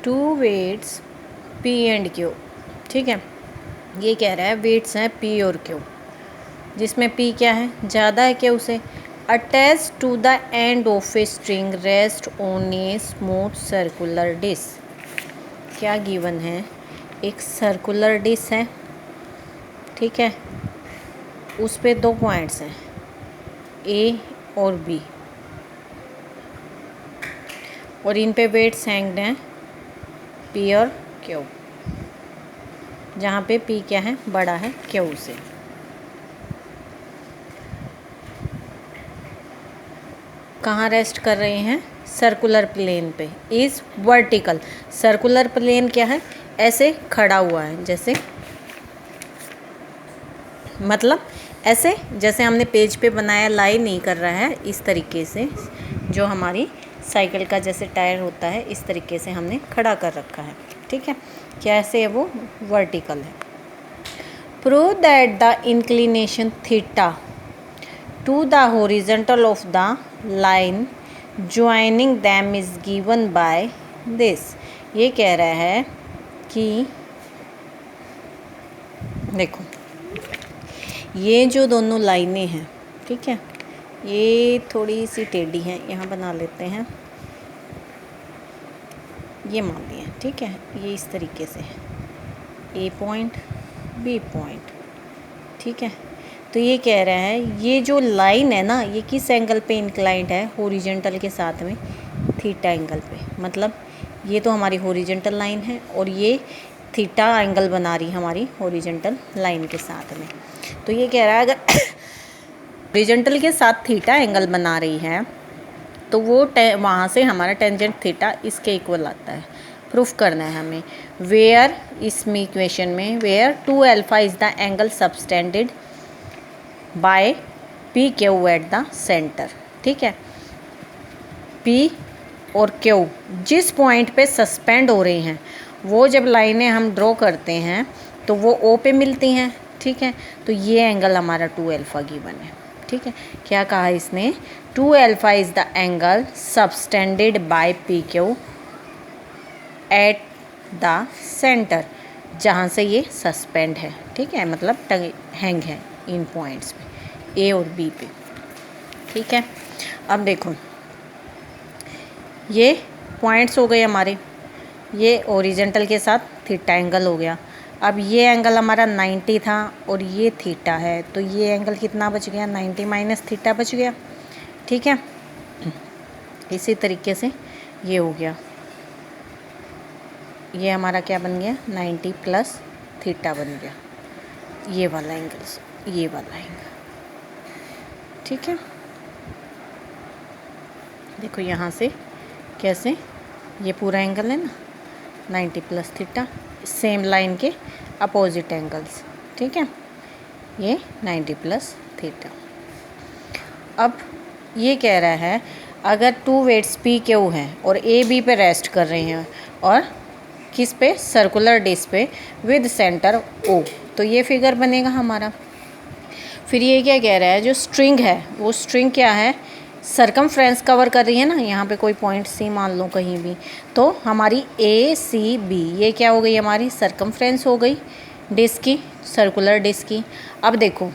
To weights P and Q, ठीक है। ये कह रहा है वेट्स हैं पी और क्यू, जिसमें पी क्या है, ज़्यादा है क्यू से। Attach to the end of a string rest on a smooth circular disc. क्या गिवन है, एक सर्कुलर डिस्क है, ठीक है, उस पे दो पॉइंट्स हैं ए और बी, और इन पे वेट्स हैंग्ड हैं पी और क्यू, जहाँ पे पी क्या है, बड़ा है क्यू से। कहाँ रेस्ट कर रहे हैं, सर्कुलर प्लेन पे। इज़ वर्टिकल, सर्कुलर प्लेन क्या है, ऐसे खड़ा हुआ है, जैसे मतलब ऐसे जैसे हमने पेज पे बनाया, लाई नहीं कर रहा है, इस तरीके से जो हमारी साइकिल का जैसे टायर होता है, इस तरीके से हमने खड़ा कर रखा है, ठीक है। कैसे है वो, वर्टिकल है। Prove that the inclination theta to the horizontal of the line joining them is given by this. ये कह रहा है कि देखो, ये जो दोनों लाइनें हैं, ठीक है, ये थोड़ी सी टेढ़ी हैं, यहाँ बना लेते हैं, ये मान लिए, ठीक है, ये इस तरीके से ए पॉइंट बी पॉइंट, ठीक है। तो ये कह रहा है ये जो लाइन है ना, ये किस एंगल पे इंक्लाइंड है, हॉरिजॉन्टल के साथ में थीटा एंगल पे। मतलब ये तो हमारी हॉरिजॉन्टल लाइन है और ये थीटा एंगल बना रही है हमारी हॉरिजॉन्टल लाइन के साथ में। तो ये कह रहा है अगर हॉरिजॉन्टल के साथ थीटा एंगल बना रही है तो वो वहाँ से हमारा टेंजेंट थीटा इसके इक्वल आता है। प्रूफ करना है हमें। वेयर, इसमें इक्वेशन में where 2 alpha is the angle subtended by P Q at the centre, ठीक है। पी और क्यू जिस पॉइंट पे सस्पेंड हो रही हैं, वो जब लाइनें हम ड्रॉ करते हैं तो वो ओ पे मिलती हैं, ठीक है। तो ये एंगल हमारा 2 अल्फा गिवन है, ठीक है। क्या कहा इसने, 2 alpha is the angle subtended by P Q at the centre, जहाँ से ये सस्पेंड है, ठीक है, मतलब हैंग है इन पॉइंट्स पे, ए और बी पे, ठीक है। अब देखो, ये पॉइंट्स हो गए हमारे, ये ओरिजेंटल के साथ थीटा एंगल हो गया। अब ये एंगल हमारा 90 था और ये थीटा है, तो ये एंगल कितना बच गया, 90 माइनस थीटा बच गया, ठीक है। इसी तरीके से ये हो गया, ये हमारा क्या बन गया, 90 प्लस थीटा बन गया, ये वाला एंगल, ये वाला एंगल, ठीक है। देखो यहाँ से कैसे, ये पूरा एंगल है ना 90 प्लस थीटा, सेम लाइन के अपोजिट एंगल्स, ठीक है, ये 90 प्लस थीटा। अब ये कह रहा है अगर 2 वेट्स पी क्यू हैं और ए बी पे रेस्ट कर रहे हैं और किस पे, सर्कुलर डिस्क पे विद सेंटर ओ, तो ये फिगर बनेगा हमारा। फिर ये क्या कह रहा है, जो स्ट्रिंग है वो स्ट्रिंग क्या है, सरकमफ्रेंस कवर कर रही है ना, यहाँ पे कोई पॉइंट सी मान लो कहीं भी, तो हमारी ए सी बी ये क्या हो गई, हमारी सरकमफ्रेंस हो गई डिस्क की, सर्कुलर डिस्क की। अब देखो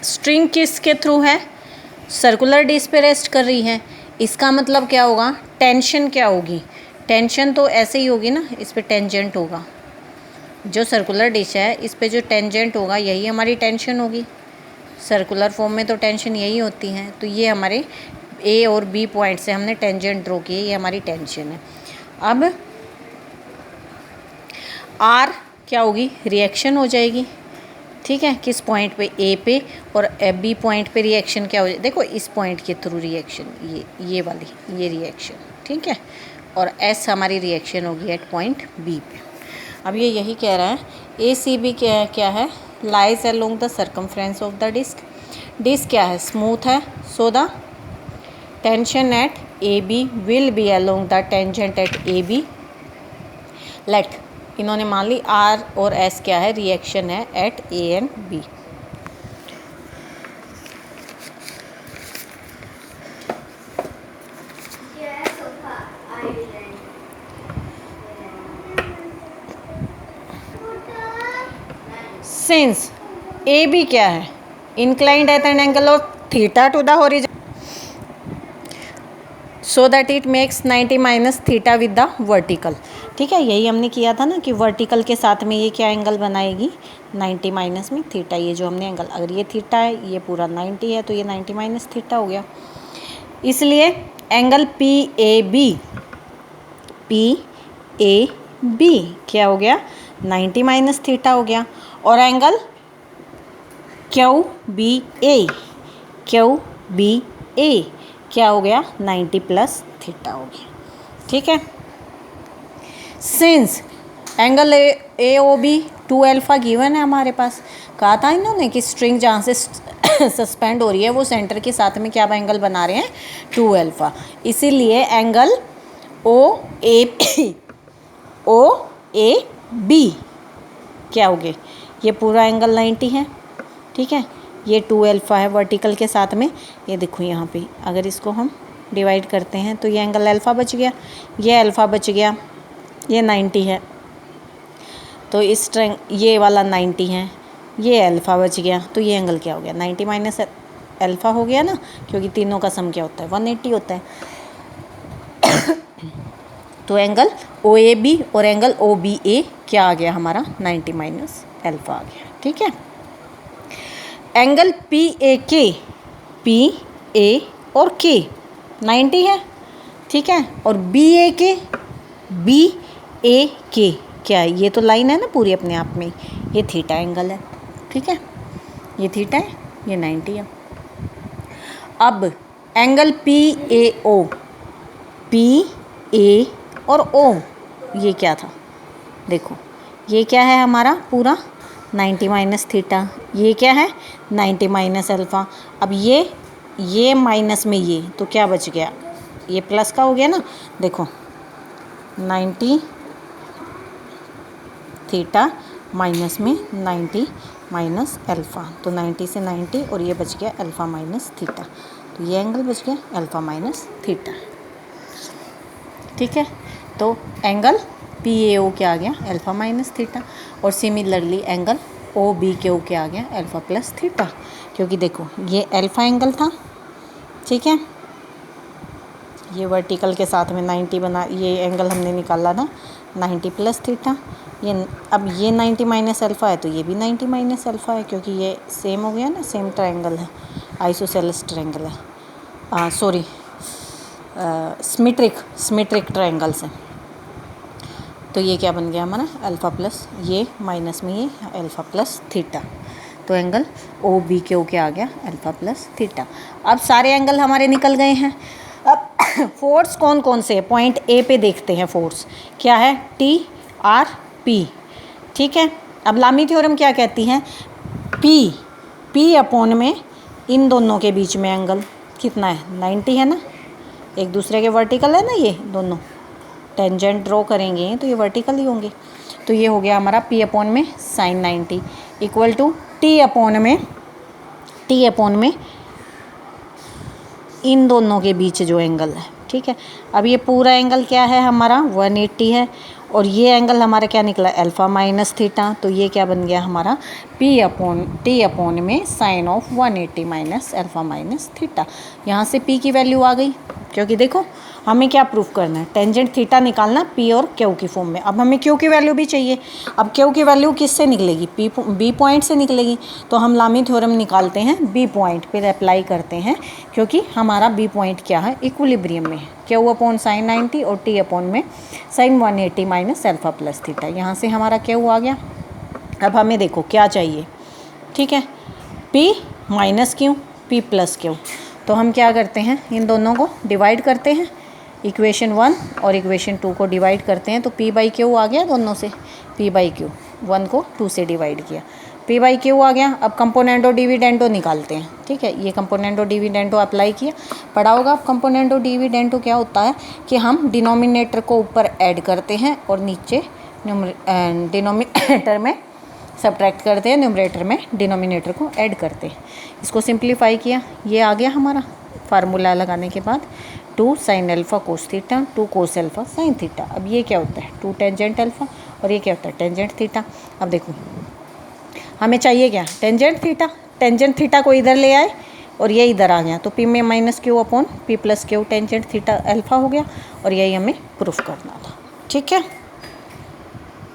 स्ट्रिंग किसके थ्रू है, सर्कुलर डिस्क पे रेस्ट कर रही है, इसका मतलब क्या होगा, टेंशन क्या होगी, टेंशन तो ऐसे ही होगी ना, इस पे टेंजेंट होगा, जो सर्कुलर डिश है इस पे जो टेंजेंट होगा यही हमारी टेंशन होगी। सर्कुलर फॉर्म में तो टेंशन यही होती है, तो ये हमारे ए और बी पॉइंट से हमने टेंजेंट ड्रॉ किए, ये हमारी टेंशन है। अब आर क्या होगी, रिएक्शन हो जाएगी, ठीक है, किस पॉइंट पे, ए पे, और बी पॉइंट पे रिएक्शन क्या हो जाए, देखो इस पॉइंट के थ्रू रिएक्शन, ये वाली ये रिएक्शन, ठीक है, और एस हमारी रिएक्शन होगी एट पॉइंट बी पे। अब ये यही कह रहा है ए सी बी क्या है, lies along the circumference of the disc, disc क्या है, स्मूथ है, so the tension at A B will be along the tangent at A B. Let, इन्होंने मान ली आर और एस क्या है, रिएक्शन है at A and B. Since A B क्या है, inclined at an angle of theta to the horizon, so that it makes 90 minus theta with the vertical. ठीक है, यही हमने किया था ना कि वर्टिकल के साथ में ये क्या एंगल बनाएगी, 90 माइनस में थीटा। ये जो हमने एंगल, अगर ये थीटा है, ये पूरा 90 है, तो ये 90 माइनस थीटा हो गया। इसलिए एंगल पी ए बी क्या हो गया, 90 माइनस थीटा हो गया। और एंगल क्यू बी ए क्या हो गया, 90 प्लस थीटा हो गया। ठीक है, since angle A O B 2 alpha given है हमारे पास, कहा था इन्होंने कि स्ट्रिंग जहाँ से सस्पेंड हो रही है वो सेंटर के साथ में क्या एंगल बना रहे हैं, 2 अल्फ़ा। इसीलिए एंगल ओ ए बी क्या हो गए, ये पूरा एंगल 90 है। ठीक है, ये 2 अल्फ़ा है वर्टिकल के साथ में। ये देखो यहाँ पे अगर इसको हम डिवाइड करते हैं तो ये एंगल अल्फ़ा बच गया, ये अल्फ़ा बच गया, ये 90 है, तो इस ये वाला 90 है, ये अल्फ़ा बच गया, तो ये एंगल क्या हो गया, 90 माइनस अल्फ़ा हो गया ना, क्योंकि तीनों का सम क्या होता है, 180 होता है। तो एंगल ओ ए बी और एंगल ओ बी ए क्या आ गया हमारा, 90 माइनस अल्फ़ा आ गया। ठीक है, एंगल पी ए और के 90 है। ठीक है, और बी ए के क्या है, ये तो लाइन है ना पूरी अपने आप में, ये थीटा एंगल है। ठीक है, ये थीटा है, ये 90 है। अब एंगल पी ए और ओ ये क्या था, देखो ये क्या है हमारा पूरा 90 माइनस थीटा, ये क्या है 90 माइनस अल्फ़ा। अब ये माइनस में ये तो क्या बच गया, ये प्लस का हो गया ना, देखो 90 थीटा माइनस में 90 माइनस अल्फ़ा, तो 90 से 90 और ये बच गया अल्फ़ा माइनस थीटा, तो ये एंगल बच गया अल्फ़ा माइनस थीटा। ठीक है, तो एंगल पी ए ओ क्या आ गया, अल्फ़ा माइनस थीटा। और सिमिलरली एंगल ओ बी के ओ क्या आ गया, अल्फ़ा प्लस थीटा, क्योंकि देखो ये अल्फ़ा एंगल था। ठीक है, ये वर्टिकल के साथ में 90 बना, ये एंगल हमने निकाला था 90 प्लस थीटा। ये अब ये 90 माइनस अल्फ़ा है, तो ये भी 90 माइनस अल्फ़ा है, क्योंकि ये सेम हो गया ना, सेम ट्रायंगल है, आइसोसेलेस ट्रायंगल है, सॉरी सिमेट्रिक ट्रायंगल से। तो ये क्या बन गया हमारा, अल्फ़ा प्लस ये माइनस में ये अल्फ़ा प्लस थीटा, तो एंगल ओ बी के ओ क्या आ गया, अल्फ़ा प्लस थीटा। अब सारे एंगल हमारे निकल गए हैं। अब फोर्स कौन कौन से है, पॉइंट ए पे देखते हैं। फोर्स क्या है, टी आर पी। ठीक है, अब लामी थ्योरम क्या कहती है, पी अपॉन में इन दोनों के बीच में एंगल कितना है, 90 है ना, एक दूसरे के वर्टिकल है ना, ये दोनों टेंजेंट ड्रॉ करेंगे तो ये वर्टिकल ही होंगे। तो ये हो गया हमारा पी अपॉन में sine 90 equal to T upon में इन दोनों के बीच जो एंगल है। ठीक है, अब ये पूरा एंगल क्या है हमारा, 180 है, और ये एंगल हमारा क्या निकला, अल्फ़ा माइनस थीटा, तो ये क्या बन गया हमारा, टी अपॉन में sine of 180 minus alpha minus theta. यहाँ से पी की वैल्यू आ गई, क्योंकि देखो हमें क्या प्रूफ करना है, टेंजेंट थीटा निकालना पी और क्यू की फॉर्म में। अब हमें क्यू की वैल्यू भी चाहिए, अब क्यू की वैल्यू किससे निकलेगी, बी पॉइंट से निकलेगी। तो हम लामी थ्योरम निकालते हैं बी पॉइंट पर अप्लाई करते हैं, क्योंकि हमारा बी पॉइंट क्या है, इक्विलिब्रियम में है, क्यू अपॉन साइन 90 और टी अपॉन में sine 180 minus alpha plus theta. यहाँ से हमारा क्यू आ गया। अब हमें देखो क्या चाहिए, ठीक है, P minus Q, P plus Q. तो हम क्या करते हैं, इन दोनों को डिवाइड करते हैं, इक्वेशन 1 और इक्वेशन 2 को डिवाइड करते हैं, तो पी बाई क्यू आ गया दोनों से, पी बाई क्यू, 1 को 2 से डिवाइड किया, पी बाई क्यू आ गया। अब कंपोनेंटो डिविडेंडो निकालते हैं। ठीक है, ये कंपोनेंटो डिविडेंडो अप्लाई किया, पढ़ा होगा। अब कंपोनेंटो डिविडेंडो क्या होता है कि हम डिनोमिनेटर को ऊपर ऐड करते हैं और नीचे डिनोमिनेटर में सब्ट्रैक्ट करते हैं, न्यूमरेटर में डिनोमिनेटर को ऐड करते हैं। इसको सिंप्लीफाई किया, ये आ गया हमारा फार्मूला लगाने के बाद 2 sine alpha cos theta, 2 cos alpha sine theta. अब ये क्या होता है, 2 टेंजेंट अल्फ़ा, और ये क्या होता है टेंजेंट थीटा। अब देखो हमें चाहिए क्या, टेंजेंट थीटा। टेंजेंट थीटा को इधर ले आए और ये इधर आ गया, तो पी में minus Q upon P plus Q tangent theta alpha हो गया, और यही हमें प्रूफ करना था। ठीक है।